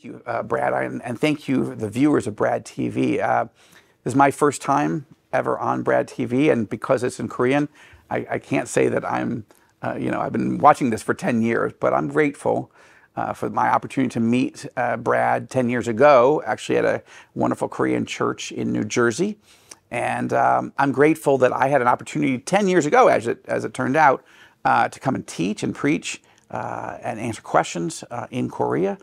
Thank you, Brad, and thank you, the viewers of Brad TV. This is my first time ever on Brad TV, and because it's in Korean, I can't say that I'm, I've been watching this for 10 years, but I'm grateful for my opportunity to meet Brad 10 years ago, actually at a wonderful Korean church in New Jersey. And I'm grateful that I had an opportunity 10 years ago, as it turned out, to come and teach and preach and answer questions in Korea.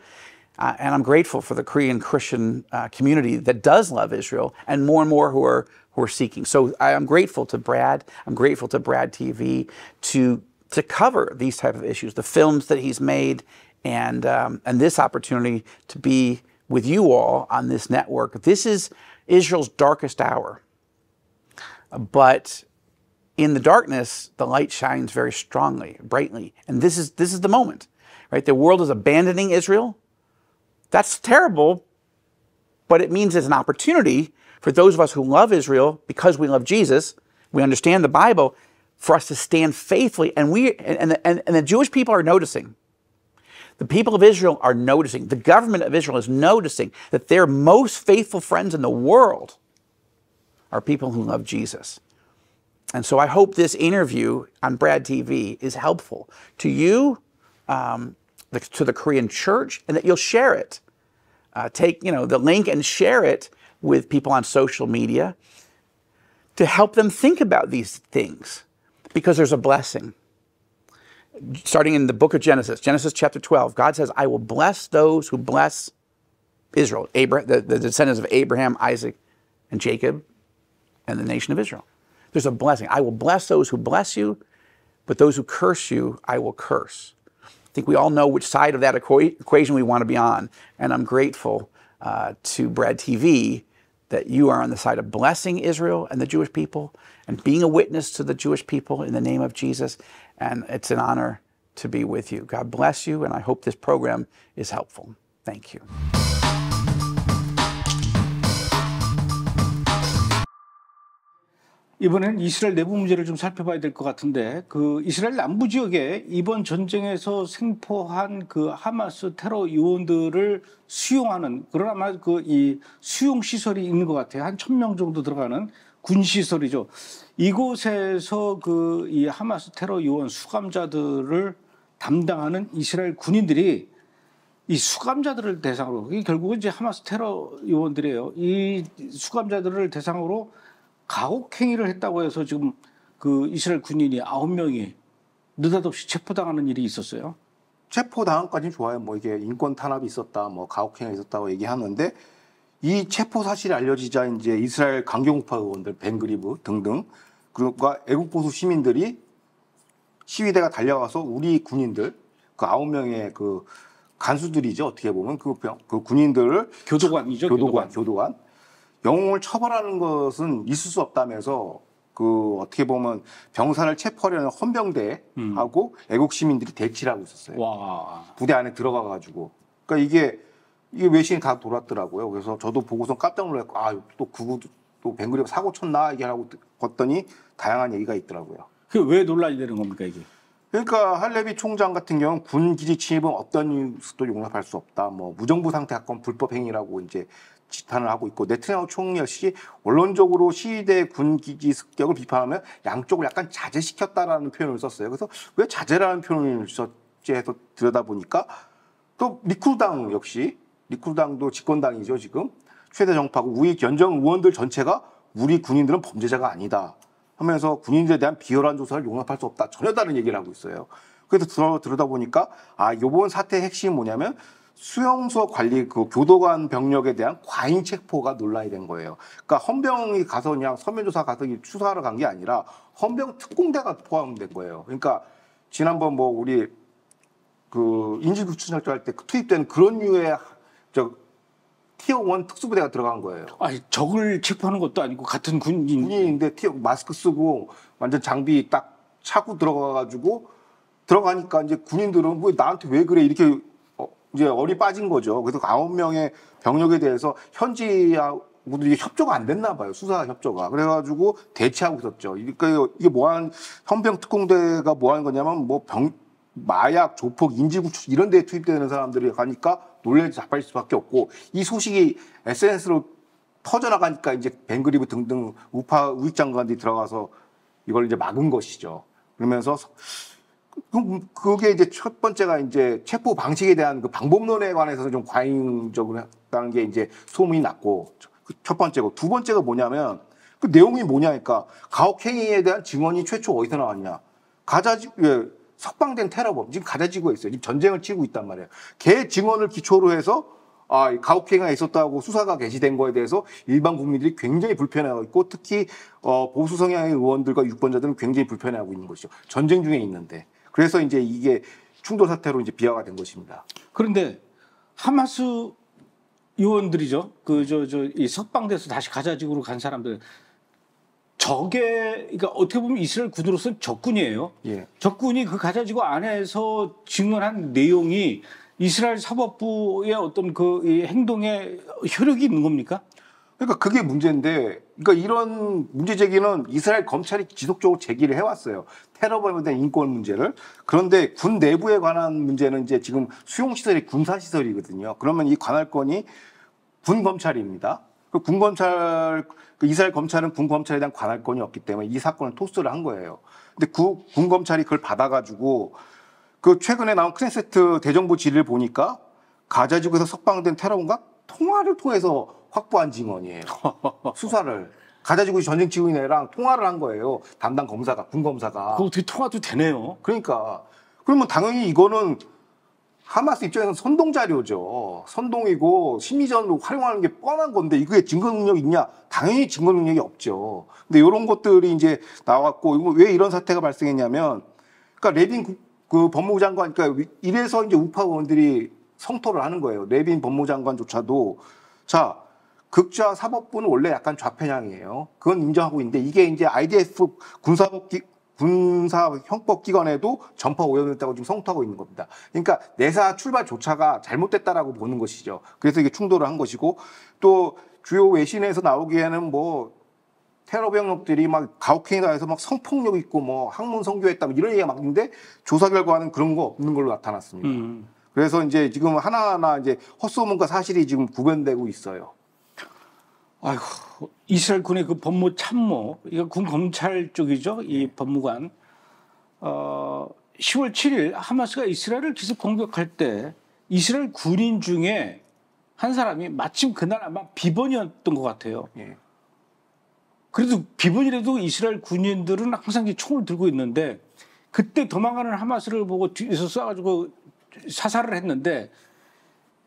And I'm grateful for the Korean Christian community that does love Israel, and more who are seeking. So I'm grateful to Brad. I'm grateful to Brad TV to cover these type of issues, the films that he's made, and this opportunity to be with you all on this network. This is Israel's darkest hour, but in the darkness, the light shines very strongly, brightly, and this is the moment, right? The world is abandoning Israel. That's terrible, but it means there's an opportunity for those of us who love Israel because we love Jesus, we understand the Bible, for us to stand faithfully. And the Jewish people are noticing. The people of Israel are noticing. The government of Israel is noticing that their most faithful friends in the world are people who love Jesus. And so I hope this interview on Brad TV is helpful to you, to the Korean church, and that you'll share it. Take the link and share it with people on social media to help them think about these things, because there's a blessing. Starting in the book of Genesis chapter 12, God says, I will bless those who bless Israel, the descendants of Abraham, Isaac, and Jacob, and the nation of Israel. There's a blessing. I will bless those who bless you, but those who curse you, I will curse. I think we all know which side of that equation we want to be on, and I'm grateful to Brad TV that you are on the side of blessing Israel and the Jewish people and being a witness to the Jewish people in the name of Jesus, and it's an honor to be with you. God bless you, and I hope this program is helpful. Thank you. 이번엔 이스라엘 내부 문제를 좀 살펴봐야 될 것 같은데, 그 이스라엘 남부 지역에 이번 전쟁에서 생포한 그 하마스 테러 요원들을 수용하는, 그러나 이 수용 시설이 있는 것 같아요. 한 1,000명 정도 들어가는 군 시설이죠. 이곳에서 그 이 하마스 테러 요원 수감자들을 담당하는 이스라엘 군인들이 이 수감자들을 대상으로, 이게 결국은 이제 하마스 테러 요원들이에요. 이 수감자들을 대상으로 가혹행위를 했다고 해서 지금 그 이스라엘 군인이 9명이 느닷없이 체포당하는 일이 있었어요. 체포당한까지는 좋아요. 뭐 이게 인권 탄압이 있었다, 뭐 가혹행위가 있었다고 얘기하는데, 이 체포 사실이 알려지자 이제 이스라엘 강경파 의원들, 벤그리브 등등, 그리고 애국보수 시민들이 시위대가 달려가서 우리 군인들, 그 9명의 그 간수들이죠, 어떻게 보면 그 군인들을 교도관이죠. 교도관. 영웅을 처벌하는 것은 있을 수 없다면서 그 어떻게 보면 병사를 체포하려는 헌병대하고 애국 시민들이 대치를 하고 있었어요. 와. 부대 안에 들어가 가지고. 그러니까 이게 외신이 다 돌았더라고요. 그래서 저도 보고서 깜짝 놀랐고, 또 벵그리브 사고 쳤나 이게 하고 봤더니 다양한 얘기가 있더라고요. 그 왜 논란이 되는 겁니까, 이게? 그러니까 할레비 총장 같은 경우는 군 기지 침입은 어떤 이유도 용납할 수 없다. 뭐 무정부 상태 사건 불법 행위라고 이제 지탄을 하고 있고, 네타냐후 총리 역시 원론적으로 시위대 군 기지 습격을 비판하며 양쪽을 약간 자제시켰다라는 표현을 썼어요. 그래서 왜 자제라는 표현을 썼지 해서 들여다보니까 또 리쿠당 역시, 리쿠당도 집권당이죠 지금, 최대 정파고 우리 연정 의원들 전체가 우리 군인들은 범죄자가 아니다 하면서 군인들에 대한 비열한 조사를 용납할 수 없다, 전혀 다른 얘기를 하고 있어요. 그래서 들여다보니까 이번 사태의 핵심이 뭐냐면 수용소 관리, 그 교도관 병력에 대한 과잉 체포가 논란이 된 거예요. 그러니까 헌병이 가서 그냥 서면조사 가서 수사하러 간 게 아니라 헌병 특공대가 포함된 거예요. 그러니까 지난번 뭐 우리 그 인질구출작전 할 때 투입된 그런 류의 티어 1 특수부대가 들어간 거예요. 아니, 적을 체포하는 것도 아니고 같은 군인인데 마스크 쓰고 완전 장비 딱 차고 들어가니까 이제 군인들은 왜 나한테 왜 그래 이렇게 이제 얼이 빠진 거죠. 그래서 9명의 병력에 대해서 현지하고도 이게 협조가 안 됐나 봐요. 수사 협조가. 그래가지고 대치하고 있었죠. 그러니까 이게 헌병 특공대가 뭐 하는 거냐면 마약, 조폭, 인질구출 이런 데에 투입되는 사람들이 가니까 놀래 자빠질 수밖에 없고 이 소식이 SNS로 터져나가니까 이제 벤그리브 등등 우파 우익 장관들이 들어가서 이걸 이제 막은 것이죠. 그러면서 그게 이제 첫 번째가 이제 체포 방식에 대한 그 방법론에 관해서 좀 과잉적으로 했다는 게 이제 소문이 났고 첫 번째고 두 번째가 뭐냐면 그 내용이 뭐냐니까 가혹행위에 대한 증언이 최초 어디서 나왔냐? 석방된 테러범 지금 가자지구에 있어요. 지금 전쟁을 치고 있단 말이에요. 걔 증언을 기초로 해서 가혹행위가 있었다고 수사가 개시된 거에 대해서 일반 국민들이 굉장히 불편해하고 있고 특히 보수 성향의 의원들과 유권자들은 굉장히 불편해하고 있는 것이죠. 전쟁 중에 있는데 그래서 이제 이게 충돌 사태로 이제 비화가 된 것입니다. 그런데 하마스 요원들이죠. 이 석방돼서 다시 가자지구로 간 사람들. 그러니까 어떻게 보면 이스라엘 군으로서는 적군이에요. 예. 적군이 그 가자지구 안에서 증언한 내용이 이스라엘 사법부의 어떤 이 행동에 효력이 있는 겁니까? 그러니까 그게 문제인데, 그러니까 이런 문제 제기는 이스라엘 검찰이 지속적으로 제기를 해왔어요. 테러범에 대한 인권 문제를. 그런데 군 내부에 관한 문제는 이제 지금 수용시설이 군사시설이거든요. 그러면 이 관할권이 군 검찰입니다. 이스라엘 검찰은 군 검찰에 대한 관할권이 없기 때문에 이 사건을 토스를 한 거예요. 근데 군 검찰이 그걸 받아가지고 최근에 나온 크네세트 대정부 질의를 보니까 가자지구에서 석방된 테러범과 통화를 통해서 확보한 증언이에요. 수사를. 가자지구 전쟁 지구인애랑 통화를 한 거예요. 담당 검사가, 군 검사가. 그거 어떻게 통화도 되네요. 그러니까. 그러면 당연히 이거는 하마스 입장에서는 선동 자료죠. 선동이고 심리전으로 활용하는 게 뻔한 건데 이게 증거 능력이 있냐? 당연히 증거 능력이 없죠. 근데 이런 것들이 이제 나왔고 왜 이런 사태가 발생했냐면 그러니까 레빈 그 법무부 장관 그러니까 이래서 이제 우파 의원들이 성토를 하는 거예요. 레빈 법무부 장관조차도 자, 극좌 사법부는 원래 약간 좌편향이에요. 그건 인정하고 있는데 이게 이제 IDF 군사 형법기관에도 전파 오염됐다고 지금 성토하고 있는 겁니다. 그러니까 내사 출발조차가 잘못됐다라고 보는 것이죠. 그래서 이게 충돌을 한 것이고 또 주요 외신에서 나오기에는 뭐 테러 병력들이 막 가혹행위다 해서 막 성폭력 있고 뭐 학문 성교했다 뭐 이런 얘기가 막 있는데 조사 결과는 그런 거 없는 걸로 나타났습니다. 그래서 이제 지금 하나하나 이제 헛소문과 사실이 지금 구별되고 있어요. 아이고, 이스라엘 군의 그 법무 참모, 이거 군 검찰 쪽이죠, 이 법무관. 10월 7일 하마스가 이스라엘을 기습 공격할 때 이스라엘 군인 중에 한 사람이 마침 그날 아마 비번이었던 것 같아요. 예. 그래도 비번이라도 이스라엘 군인들은 항상 총을 들고 있는데 그때 도망가는 하마스를 보고 뒤에서 쏴가지고 사살을 했는데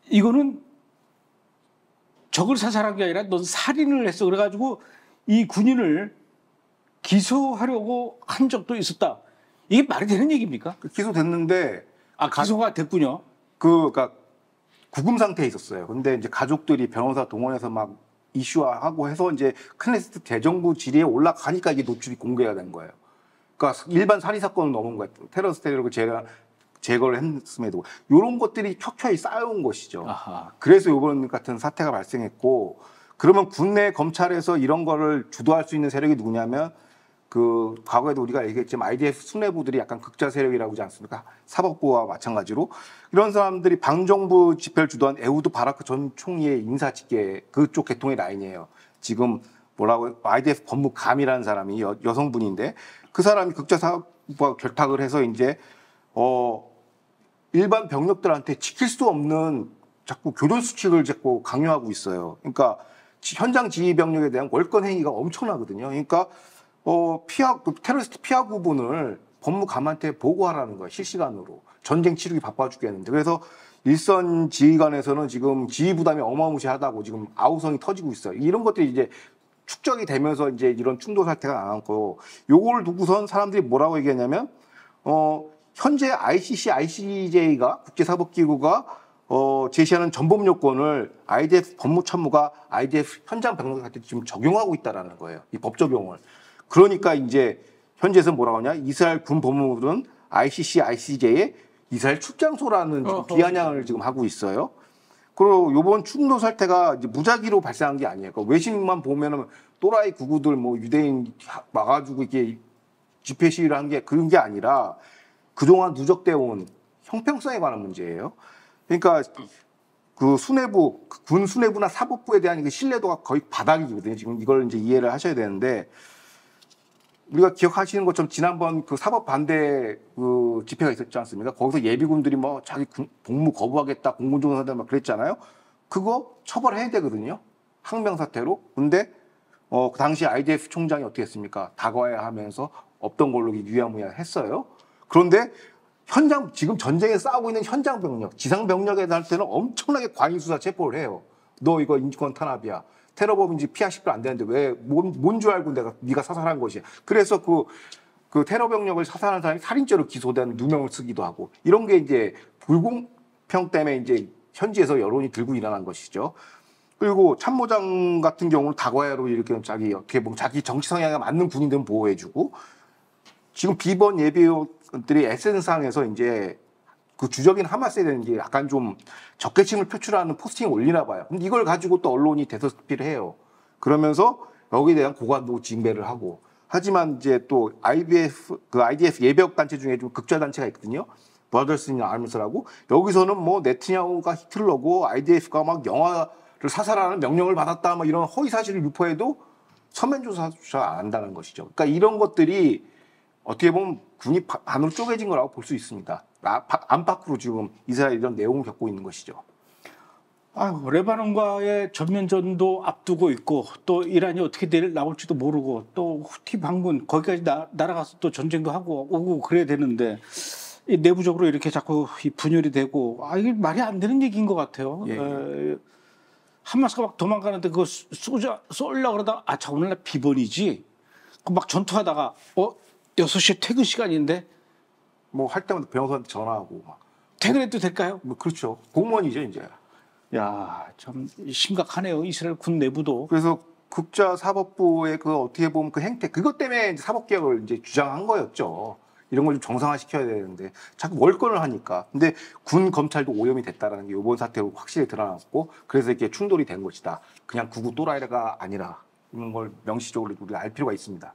이거는 적을 사살한 게 아니라 넌 살인을 했어. 그래가지고 이 군인을 기소하려고 한 적도 있었다. 이게 말이 되는 얘기입니까? 기소됐는데 기소가 됐군요. 그러니까 구금 상태에 있었어요. 근데 이제 가족들이 변호사 동원해서 막 이슈화하고 해서 이제 크네세트 대정부 질의에 올라가니까 이게 노출이 공개가 된 거예요. 그러니까 일반 살인 사건을 넘은 거예요. 테러리스트 테러를 제거를 했음에도 이런 것들이 켜켜이 쌓여온 것이죠. 아하. 그래서 이번 같은 사태가 발생했고 그러면 국내 검찰에서 이런 거를 주도할 수 있는 세력이 누구냐면 그 과거에도 우리가 얘기했지만 IDF 수뇌부들이 약간 극좌 세력이라고 하지 않습니까? 사법부와 마찬가지로 이런 사람들이 방정부 집회를 주도한 에우드 바라크 전 총리의 인사 직계 그쪽 계통의 라인이에요. 지금 뭐라고 IDF 법무감이라는 사람이 여성분인데 그 사람이 극좌 사법부와 결탁을 해서 이제 일반 병력들한테 지킬 수 없는 자꾸 교전 수칙을 자꾸 강요하고 있어요. 그러니까 현장 지휘 병력에 대한 월권 행위가 엄청나거든요. 그러니까 테러리스트 피하 구분을 법무감한테 보고하라는 거예요. 실시간으로. 전쟁 치르기 바빠 죽겠는데. 그래서 일선 지휘관에서는 지금 지휘 부담이 어마무시하다고 지금 아우성이 터지고 있어요. 이런 것들이 이제 축적이 되면서 이제 이런 충돌 사태가 나왔고 요걸 두고선 사람들이 뭐라고 얘기하냐면 현재 ICC, ICJ가 국제사법기구가 제시하는 전범 요건을 IDF 법무참모가 IDF 현장 병력한테 지금 적용하고 있다라는 거예요. 이 법 적용을. 그러니까 이제 현지에서 뭐라고 하냐? 이스라엘 군 법무부는 ICC, ICJ의 이스라엘 출장소라는 비아냥을 지금 하고 있어요. 그리고 이번 충돌 사태가 이제 무작위로 발생한 게 아니에요. 그러니까 외신만 보면은 또라이 구구들 뭐 유대인 막아주고 이게 집회 시위를 한 게 그런 게 아니라 그동안 누적되어 온 형평성에 관한 문제예요. 그러니까 그 수뇌부, 군 수뇌부나 사법부에 대한 그 신뢰도가 거의 바닥이거든요. 지금 이걸 이제 이해를 하셔야 되는데, 우리가 기억하시는 것처럼 지난번 그 사법 반대 그 집회가 있었지 않습니까? 거기서 예비군들이 뭐 자기 복무 거부하겠다, 공군정사들 막 그랬잖아요. 그거 처벌해야 되거든요. 항명 사태로. 근데 그 당시 IDF 총장이 어떻게 했습니까? 다과해야 하면서 없던 걸로 유야무야 했어요. 그런데 현장, 지금 전쟁에 싸우고 있는 현장 병력, 지상 병력에 대할 때는 엄청나게 과잉 수사 체포를 해요. 너 이거 인권 탄압이야. 테러범인지 피하 10도 안 되는데 왜, 뭔 줄 알고 네가 사살한 것이야. 그래서 그 테러 병력을 사살한 사람이 살인죄로 기소된 누명을 쓰기도 하고, 이런 게 이제 불공평 때문에 이제 현지에서 여론이 들고 일어난 것이죠. 그리고 참모장 같은 경우는 다과해로 이렇게 자기 어떻게 보면 자기 정치 성향에 맞는 군인들은 보호해주고, 지금 비번 예비원들이 SNS상에서 이제 그 주적인 하마스에 대한 게 약간 좀 적개심을 표출하는 포스팅을 올리나 봐요. 근데 이걸 가지고 또 언론이 대서특필을 해요. 그러면서 여기에 대한 고관도 징배를 하고. 하지만 이제 또 IDF 예배역 단체 중에 좀 극좌 단체가 있거든요. 브라더스 인 아미스라고. 여기서는 뭐 네트냐후가 히틀러고 IDF가 막 영화를 사살하는 명령을 받았다, 뭐 이런 허위 사실을 유포해도 서면 조사조차 안 한다는 것이죠. 그러니까 이런 것들이 어떻게 보면 군이 반으로 쪼개진 거라고 볼 수 있습니다. 안팎으로 지금 이스라엘 이런 내용을 겪고 있는 것이죠. 레바논과의 전면전도 앞두고 있고, 또 이란이 어떻게 나올지도 모르고, 또 후티 반군 거기까지 날아가서 또 전쟁도 하고 오고 그래야 되는데, 이 내부적으로 이렇게 자꾸 이 분열이 되고, 이게 말이 안 되는 얘기인 것 같아요. 예. 하마스가 막 도망가는데 그거 쏠려고 그러다가 자 오늘날 비번이지. 막 전투하다가 6시에 퇴근 시간인데 뭐 할 때마다 변호사한테 전화하고 막. 퇴근해도 될까요? 뭐 그렇죠. 공무원이죠 이제. 야, 참 심각하네요. 이스라엘 군 내부도. 그래서 국자 사법부의 그 어떻게 보면 그 행태, 그것 때문에 이제 사법개혁을 이제 주장한 거였죠. 이런 걸 좀 정상화시켜야 되는데 자꾸 월권을 하니까. 근데 군 검찰도 오염이 됐다라는 게 이번 사태로 확실히 드러났고, 그래서 이렇게 충돌이 된 것이다. 그냥 구구 또라이가 아니라 이런 걸 명시적으로 우리가 알 필요가 있습니다.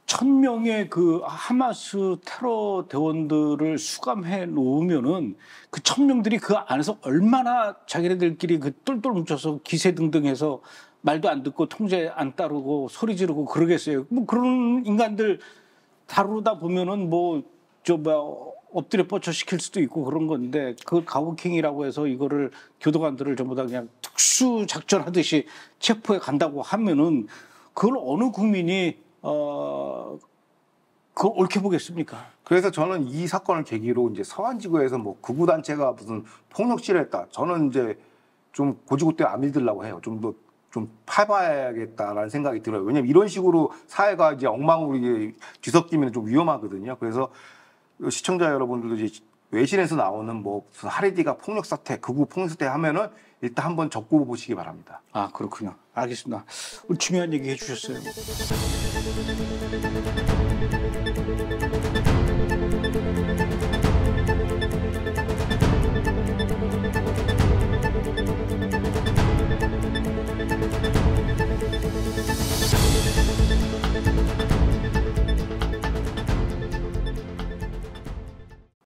1000명의 그 하마스 테러 대원들을 수감해 놓으면은 그 1000명들이 그 안에서 얼마나 자기네들끼리 그 똘똘 뭉쳐서 기세등등해서 말도 안 듣고 통제 안 따르고 소리 지르고 그러겠어요. 뭐 그런 인간들 다루다 보면은 엎드려 뻗쳐 시킬 수도 있고 그런 건데, 그 가우킹이라고 해서 이거를 교도관들을 전부 다 그냥 특수 작전 하듯이 체포해 간다고 하면은 그걸 어느 국민이 그걸 옳게 보겠습니까? 그래서 저는 이 사건을 계기로 이제 서한지구에서 뭐 극우 단체가 무슨 폭력시를 했다. 저는 이제 좀 고지고대 안 믿으려고 해요. 좀 더 좀 파봐야겠다라는 생각이 들어요. 왜냐면 이런 식으로 사회가 이제 엉망으로 뒤섞이면 좀 위험하거든요. 그래서 시청자 여러분들도 이제 외신에서 나오는 뭐 무슨 하레디가 폭력 사태, 극우 폭력 사태 하면은 일단 한번 적고 보시기 바랍니다. 그렇군요. 알겠습니다. 중요한 얘기 해주셨어요.